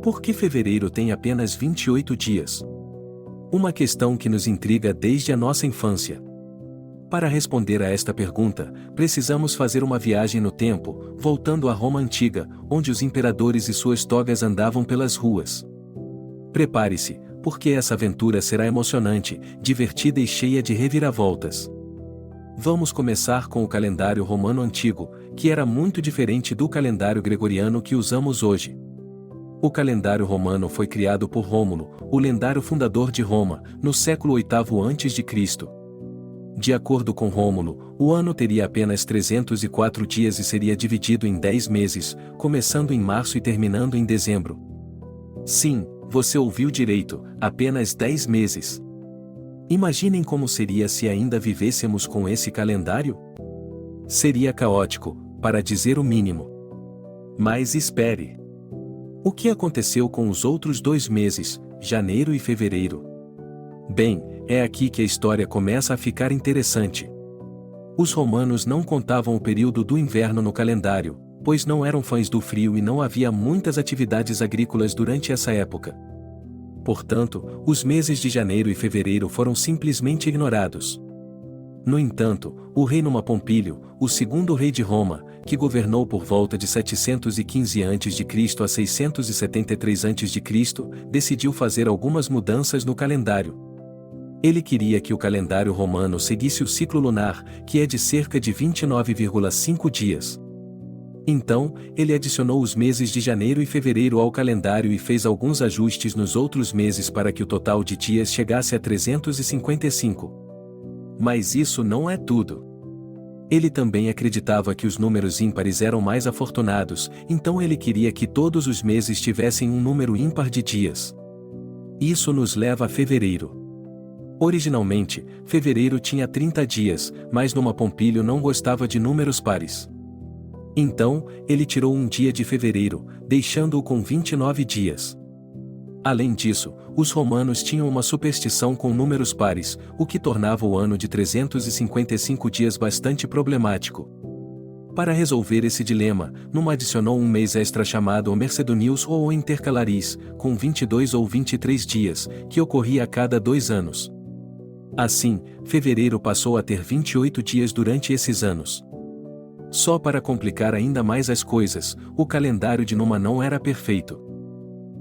Por que fevereiro tem apenas 28 dias? Uma questão que nos intriga desde a nossa infância. Para responder a esta pergunta, precisamos fazer uma viagem no tempo, voltando à Roma antiga, onde os imperadores e suas togas andavam pelas ruas. Prepare-se, porque essa aventura será emocionante, divertida e cheia de reviravoltas. Vamos começar com o calendário romano antigo, que era muito diferente do calendário gregoriano que usamos hoje. O calendário romano foi criado por Rômulo, o lendário fundador de Roma, no século VIII a.C. De acordo com Rômulo, o ano teria apenas 304 dias e seria dividido em 10 meses, começando em março e terminando em dezembro. Sim, você ouviu direito, apenas 10 meses. Imaginem como seria se ainda vivêssemos com esse calendário? Seria caótico, para dizer o mínimo. Mas espere. O que aconteceu com os outros 2 meses, janeiro e fevereiro? Bem, é aqui que a história começa a ficar interessante. Os romanos não contavam o período do inverno no calendário, pois não eram fãs do frio e não havia muitas atividades agrícolas durante essa época. Portanto, os meses de janeiro e fevereiro foram simplesmente ignorados. No entanto, o rei Numa Pompílio, o segundo rei de Roma, que governou por volta de 715 a.C. a 673 a.C., decidiu fazer algumas mudanças no calendário. Ele queria que o calendário romano seguisse o ciclo lunar, que é de cerca de 29,5 dias. Então, ele adicionou os meses de janeiro e fevereiro ao calendário e fez alguns ajustes nos outros meses para que o total de dias chegasse a 355. Mas isso não é tudo. Ele também acreditava que os números ímpares eram mais afortunados, então ele queria que todos os meses tivessem um número ímpar de dias. Isso nos leva a fevereiro. Originalmente, fevereiro tinha 30 dias, mas Numa Pompílio não gostava de números pares. Então, ele tirou um dia de fevereiro, deixando-o com 29 dias. Além disso, os romanos tinham uma superstição com números pares, o que tornava o ano de 355 dias bastante problemático. Para resolver esse dilema, Numa adicionou um mês extra chamado o Mercedonius ou o Intercalaris, com 22 ou 23 dias, que ocorria a cada 2 anos. Assim, fevereiro passou a ter 28 dias durante esses anos. Só para complicar ainda mais as coisas, o calendário de Numa não era perfeito.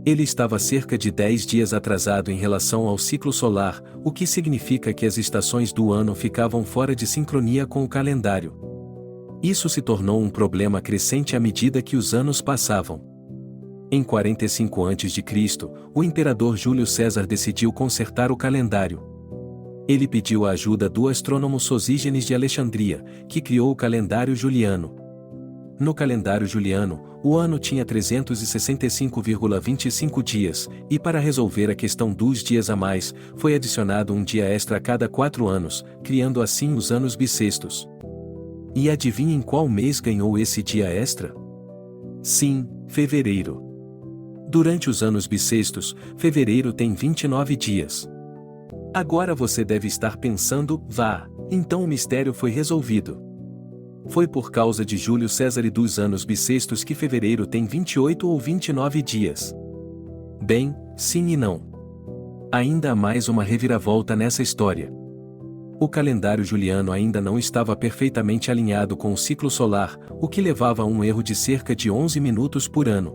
Ele estava cerca de 10 dias atrasado em relação ao ciclo solar, o que significa que as estações do ano ficavam fora de sincronia com o calendário. Isso se tornou um problema crescente à medida que os anos passavam. Em 45 a.C., o imperador Júlio César decidiu consertar o calendário. Ele pediu a ajuda do astrônomo Sosígenes de Alexandria, que criou o calendário juliano. No calendário juliano, o ano tinha 365,25 dias, e para resolver a questão dos dias a mais, foi adicionado um dia extra a cada 4 anos, criando assim os anos bissextos. E adivinhem qual mês ganhou esse dia extra? Sim, fevereiro. Durante os anos bissextos, fevereiro tem 29 dias. Agora você deve estar pensando, então o mistério foi resolvido. Foi por causa de Júlio César e dos anos bissextos que fevereiro tem 28 ou 29 dias. Bem, sim e não. Ainda há mais uma reviravolta nessa história. O calendário juliano ainda não estava perfeitamente alinhado com o ciclo solar, o que levava a um erro de cerca de 11 minutos por ano.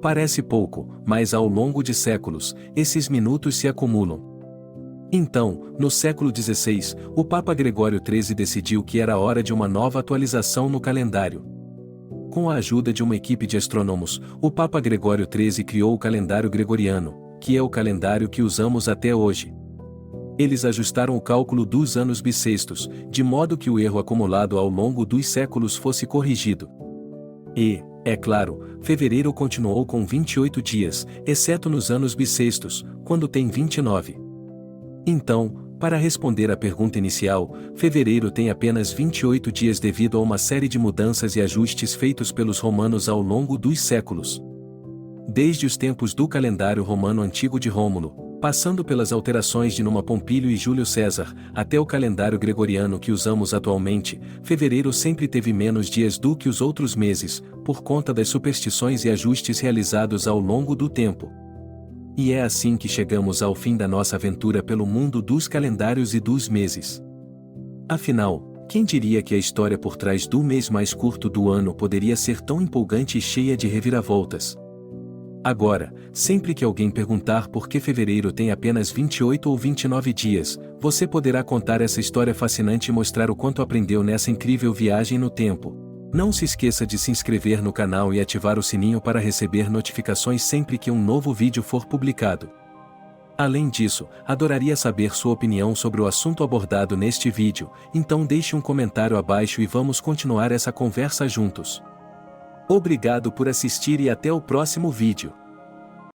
Parece pouco, mas ao longo de séculos, esses minutos se acumulam. Então, no século XVI, o Papa Gregório XIII decidiu que era hora de uma nova atualização no calendário. Com a ajuda de uma equipe de astrônomos, o Papa Gregório XIII criou o calendário gregoriano, que é o calendário que usamos até hoje. Eles ajustaram o cálculo dos anos bissextos, de modo que o erro acumulado ao longo dos séculos fosse corrigido. E, é claro, fevereiro continuou com 28 dias, exceto nos anos bissextos, quando tem 29. Então, para responder à pergunta inicial, fevereiro tem apenas 28 dias devido a uma série de mudanças e ajustes feitos pelos romanos ao longo dos séculos. Desde os tempos do calendário romano antigo de Rômulo, Passando pelas alterações de Numa Pompílio e Júlio César, até o calendário gregoriano que usamos atualmente, fevereiro sempre teve menos dias do que os outros meses, por conta das superstições e ajustes realizados ao longo do tempo. E é assim que chegamos ao fim da nossa aventura pelo mundo dos calendários e dos meses. Afinal, quem diria que a história por trás do mês mais curto do ano poderia ser tão empolgante e cheia de reviravoltas? Agora, sempre que alguém perguntar por que fevereiro tem apenas 28 ou 29 dias, você poderá contar essa história fascinante e mostrar o quanto aprendeu nessa incrível viagem no tempo. Não se esqueça de se inscrever no canal e ativar o sininho para receber notificações sempre que um novo vídeo for publicado. Além disso, adoraria saber sua opinião sobre o assunto abordado neste vídeo, então deixe um comentário abaixo e vamos continuar essa conversa juntos. Obrigado por assistir e até o próximo vídeo.